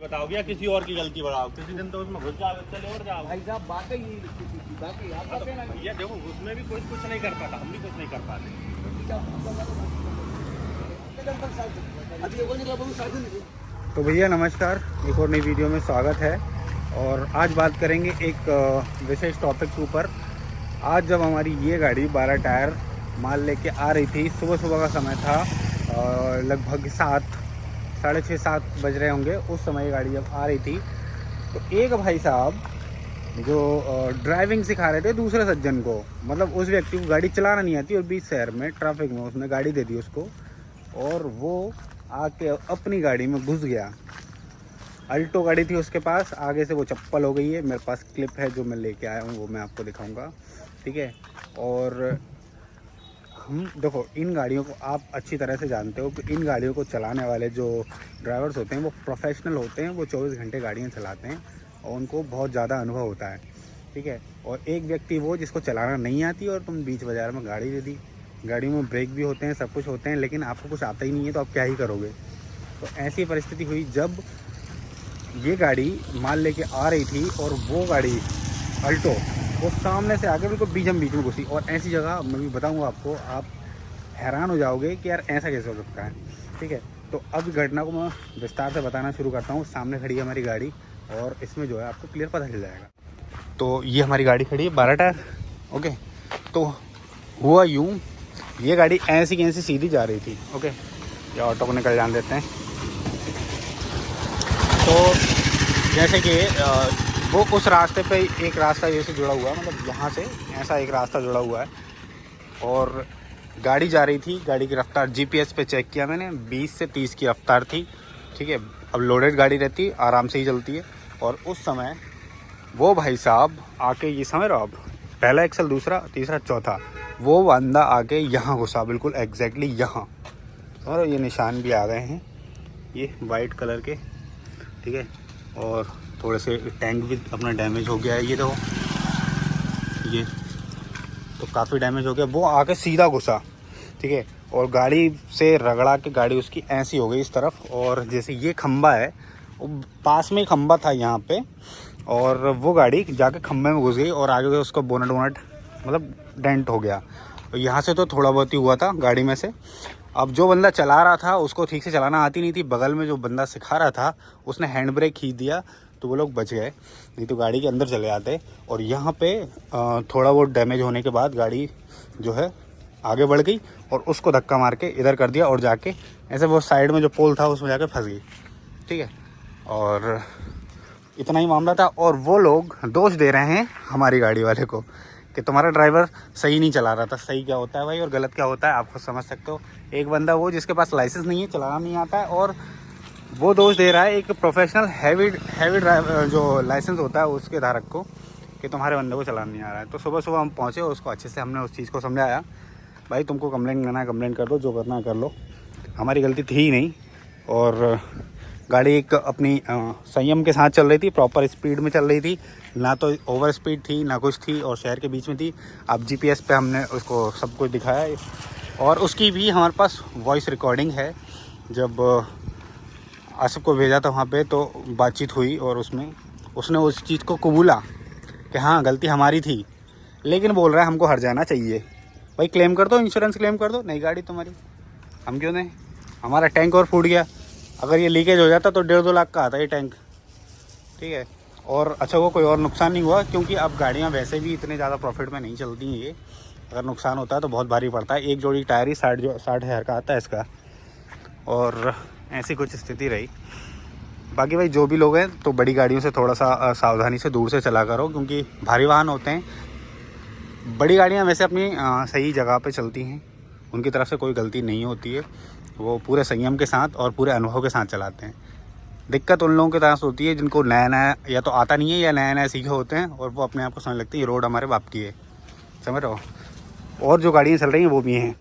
बताओ या किसी और की गलती बढ़ाओ, किसी दिन तो उसमें घुस जाओ, चले और जाओ। भाई साहब बात ही बाकी आप बातें ना ये देखो उसमें भी कोई कुछ नहीं कर पाता, हम भी कुछ नहीं कर पाते। तो भैया नमस्कार, एक और नई वीडियो में स्वागत है। और आज बात करेंगे एक विशेष टॉपिक के ऊपर। आज जब हमारी ये गाड़ी 12 टायर माल लेके आ रही थी, सुबह सुबह का समय था, लगभग 6:30-7 बज रहे होंगे। उस समय ये गाड़ी जब आ रही थी तो एक भाई साहब जो ड्राइविंग सिखा रहे थे दूसरे सज्जन को, मतलब उस व्यक्ति को गाड़ी चलाना नहीं आती और बीच शहर में ट्रैफिक में उसने गाड़ी दे दी उसको, और वो आके अपनी गाड़ी में घुस गया। अल्टो गाड़ी थी उसके पास, आगे से वो चप्पल हो गई है। मेरे पास क्लिप है जो मैं लेके आया हूँ, वो मैं आपको दिखाऊंगा, ठीक है। और हम देखो, इन गाड़ियों को आप अच्छी तरह से जानते हो कि इन गाड़ियों को चलाने वाले जो ड्राइवर्स होते हैं वो प्रोफेशनल होते हैं। वो 24 घंटे गाड़ियाँ चलाते हैं और उनको बहुत ज़्यादा अनुभव होता है, ठीक है। और एक व्यक्ति वो जिसको चलाना नहीं आती और तुम बीच बाज़ार में गाड़ी दे दी। गाड़ी में ब्रेक भी होते हैं, सब कुछ होते हैं, लेकिन आपको कुछ आता ही नहीं है तो आप क्या ही करोगे। तो ऐसी परिस्थिति हुई जब ये गाड़ी माल लेके आ रही थी और वो गाड़ी अल्टो वो सामने से आके बिल्कुल बीच में घुसी। और ऐसी जगह मैं भी बताऊंगा आपको, आप हैरान हो जाओगे कि यार ऐसा कैसे हो सकता है, ठीक है। तो अब घटना को मैं विस्तार से बताना शुरू करता हूँ। सामने खड़ी है हमारी गाड़ी और इसमें जो है आपको क्लियर पता चल जाएगा। तो ये हमारी गाड़ी खड़ी है 12 टायर, ओके। तो हुआ यूँ, ये गाड़ी ऐसी कैसी सीधी जा रही थी, ओके। ये ऑटो को निकल जान देते हैं। तो जैसे कि वो उस रास्ते पे एक रास्ता जैसे जुड़ा हुआ है, मतलब यहाँ से ऐसा एक रास्ता जुड़ा हुआ है और गाड़ी जा रही थी। गाड़ी की रफ्तार जीपीएस पे चेक किया मैंने, 20 से 30 की रफ्तार थी, ठीक है। अब लोडेड गाड़ी रहती आराम से ही चलती है। और उस समय वो भाई साहब आके, ये समझ रहे हो आप, पहला एक्सल, दूसरा, तीसरा, चौथा, वो बंदा आके यहाँ घुसा, बिल्कुल एग्जैक्टली यहाँ। और ये निशान भी आ गए हैं, ये वाइट कलर के, ठीक है। और थोड़े से टैंक भी अपना डैमेज हो गया है, ये देखो, ये तो काफ़ी डैमेज हो गया। वो आके सीधा घुसा, ठीक है। और गाड़ी से रगड़ा के गाड़ी उसकी ऐसी हो गई इस तरफ। और जैसे ये खंबा है, वो पास में ही खंबा था यहाँ पे, और वो गाड़ी जाके खंबे में घुस गई और आगे उसका बोनट वोनट मतलब डेंट हो गया। और यहाँ से तो थोड़ा बहुत ही हुआ था गाड़ी में से। अब जो बंदा चला रहा था उसको ठीक से चलाना आती नहीं थी। बगल में जो बंदा सिखा रहा था उसने हैंड ब्रेक खींच दिया तो वो लोग बच गए, नहीं तो गाड़ी के अंदर चले जाते। और यहाँ पे थोड़ा बहुत डैमेज होने के बाद गाड़ी जो है आगे बढ़ गई और उसको धक्का मार के इधर कर दिया और जाके ऐसे वो साइड में जो पोल था उसमें जाके फंस गई, ठीक है। और इतना ही मामला था। और वो लोग दोष दे रहे हैं हमारी गाड़ी वाले को कि तुम्हारा ड्राइवर सही नहीं चला रहा था। सही क्या होता है भाई और गलत क्या होता है आप खुद समझ सकते हो। एक बंदा वो जिसके पास लाइसेंस नहीं है, चलाना नहीं आता है, और वो दोष दे रहा है एक प्रोफेशनल हैवी ड्राइवर जो लाइसेंस होता है उसके धारक को कि तुम्हारे बंदे को चलाना नहीं आ रहा है। तो सुबह सुबह हम पहुँचे, उसको अच्छे से हमने उस चीज़ को समझाया, भाई तुमको कंप्लेंट करना है कंप्लेंट कर दो, जो करना है कर लो, हमारी गलती थी ही नहीं। और गाड़ी एक अपनी संयम के साथ चल रही थी, प्रॉपर स्पीड में चल रही थी, ना तो ओवर स्पीड थी ना कुछ थी, और शहर के बीच में थी। अब जीपीएस पे हमने उसको सब कुछ दिखाया और उसकी भी हमारे पास वॉइस रिकॉर्डिंग है। जब आसिफ को भेजा था वहाँ पे तो बातचीत हुई और उसमें उसने उस चीज़ को कबूला कि हाँ गलती हमारी थी, लेकिन बोल रहा है हमको हर जाना चाहिए। भाई क्लेम कर दो, इंश्योरेंस क्लेम कर दो, नई गाड़ी तुम्हारी, हम क्यों नहीं। हमारा टैंक और फूट गया, अगर ये लीकेज हो जाता तो 1.5-2 लाख का आता ये टैंक, ठीक है। और अच्छा वो कोई और नुकसान नहीं हुआ, क्योंकि अब गाड़ियाँ वैसे भी इतने ज़्यादा प्रॉफिट में नहीं चलती हैं। ये अगर नुकसान होता है तो बहुत भारी पड़ता है। एक जोड़ी टायर ही 60,000 का आता है इसका। और ऐसी कुछ स्थिति रही। बाकी भाई जो भी लोग हैं तो बड़ी गाड़ियों से थोड़ा सा सावधानी से दूर से चला करो, क्योंकि भारी वाहन होते हैं। बड़ी गाड़ियाँ वैसे अपनी सही जगह पे चलती हैं, उनकी तरफ से कोई गलती नहीं होती है, वो पूरे संयम के साथ और पूरे अनुभव के साथ चलाते हैं। दिक्कत उन लोगों के तरफ से होती है जिनको नया नया या तो आता नहीं है या नया नया सीखे होते हैं, और वो अपने आप को समझ लगती है ये रोड हमारे बाप की है, समझ रहे हो। और जो गाड़ियाँ चल रही हैं वो भी हैं।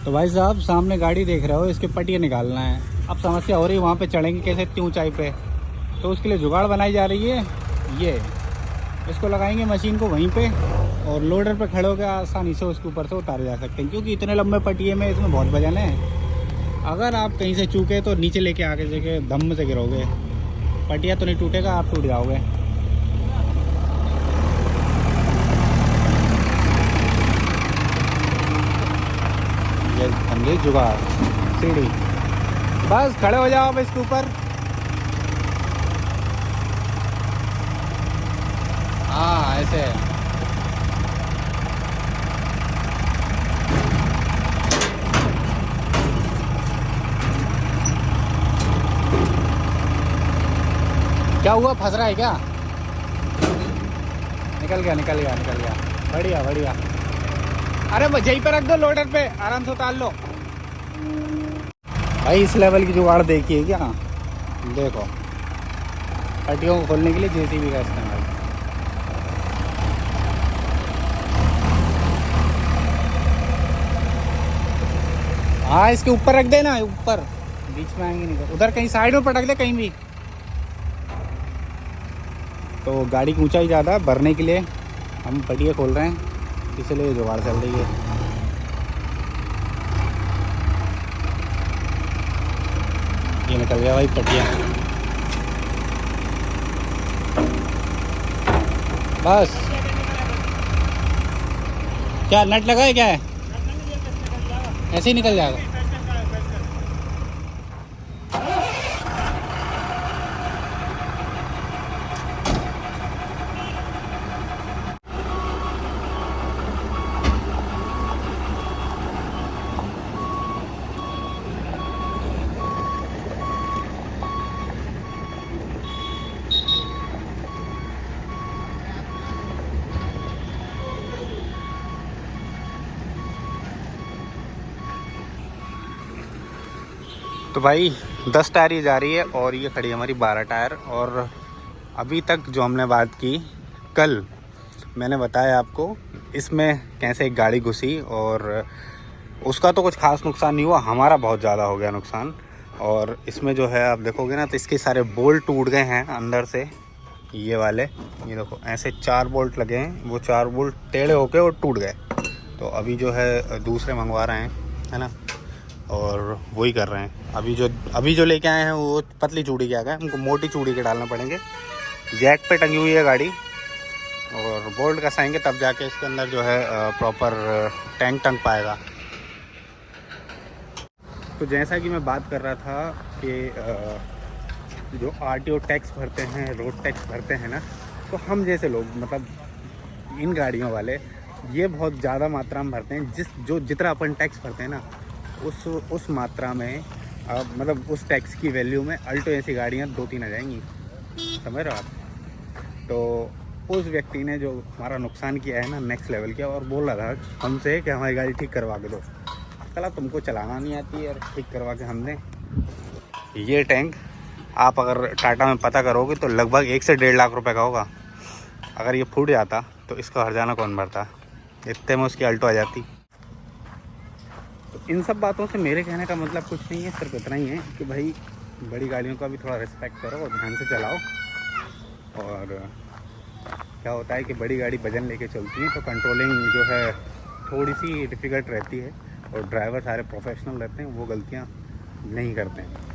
तो भाई साहब सामने गाड़ी देख रहे हो, इसके पटिया निकालना है। अब समस्या हो रही है वहाँ पे चढ़ेंगे कैसे इतनी ऊंचाई पे, तो उसके लिए जुगाड़ बनाई जा रही है। ये इसको लगाएंगे मशीन को वहीं पे और लोडर पे खड़े होकर आसानी से उसके ऊपर से उतारे जा सकते हैं, क्योंकि इतने लंबे पटिए में इसमें बहुत वजन है। अगर आप कहीं से चूके तो नीचे लेके आके जगह दम से गिरोगे, पटिया तो नहीं टूटेगा, आप टूट जाओगे। ये समझे जुगाड़ सीढ़ी, बस खड़े हो जाओ अब इसके ऊपर। हाँ ऐसे क्या हुआ, फंस रहा है क्या? निकल गया निकल गया निकल गया, बढ़िया बढ़िया। अरे यहीं पे रख दो, लोडर पे आराम से उतार लो। भाई इस लेवल की जुगाड़ देखिए क्या, देखो पट्टियों को खोलने के लिए जेसीबी का इस्तेमाल। हाँ इसके ऊपर रख देना, ऊपर बीच में आएंगे नहीं, उधर कहीं साइड में पटक दे कहीं भी। तो गाड़ी की ऊंचाई ज़्यादा भरने के लिए हम पटिया खोल रहे हैं, इसलिए जुगाड़ चल रही है। ये निकल गया भाई पटिया, बस। क्या नट लगा है क्या है? ऐसे ही निकल जाएगा। तो भाई 10 टायर ये जा रही है और ये खड़ी है हमारी 12 टायर। और अभी तक जो हमने बात की, कल मैंने बताया आपको इसमें कैसे एक गाड़ी घुसी और उसका तो कुछ खास नुकसान नहीं हुआ, हमारा बहुत ज़्यादा हो गया नुकसान। और इसमें जो है आप देखोगे ना तो इसके सारे बोल्ट टूट गए हैं अंदर से, ये वाले, ये देखो ऐसे 4 बोल्ट लगे हैं, वो 4 बोल्ट टेढ़े होके और टूट गए। तो अभी जो है दूसरे मंगवा रहे हैं, है ना, और वही कर रहे हैं। अभी जो लेके आए हैं वो पतली चूड़ी के आ गए, हमको मोटी चूड़ी के डालने पड़ेंगे। जैक पे टंगी हुई है गाड़ी और बोल्ट कसाएंगे तब जाके इसके अंदर जो है प्रॉपर टैंक टंग पाएगा। तो जैसा कि मैं बात कर रहा था कि जो आरटीओ टैक्स भरते हैं, रोड टैक्स भरते हैं ना, तो हम जैसे लोग मतलब इन गाड़ियों वाले ये बहुत ज़्यादा मात्रा में भरते हैं। जितना अपन टैक्स भरते हैं ना उस मात्रा में मतलब उस टैक्स की वैल्यू में अल्टो ऐसी गाड़ियाँ 2-3 आ जाएंगी, समझ रहे हो आप। तो उस व्यक्ति ने जो हमारा नुकसान किया है ना नेक्स्ट लेवल किया, और बोल रहा था हमसे कि हमारी गाड़ी ठीक करवा के दो। चला तुमको चलाना नहीं आती है, ठीक करवा के हमने। ये टैंक आप अगर टाटा में पता करोगे तो लगभग 1 से 1.5 लाख रुपए का होगा। अगर ये फूट जाता तो इसका हर्जाना कौन भरता, इतने में उसकी अल्टो आ जाती। तो इन सब बातों से मेरे कहने का मतलब कुछ नहीं है, सिर्फ इतना ही है कि भाई बड़ी गाड़ियों का भी थोड़ा रिस्पेक्ट करो और ध्यान से चलाओ। और क्या होता है कि बड़ी गाड़ी वजन लेके चलती है तो कंट्रोलिंग जो है थोड़ी सी डिफ़िकल्ट रहती है, और ड्राइवर सारे प्रोफेशनल रहते हैं, वो गलतियाँ नहीं करते हैं।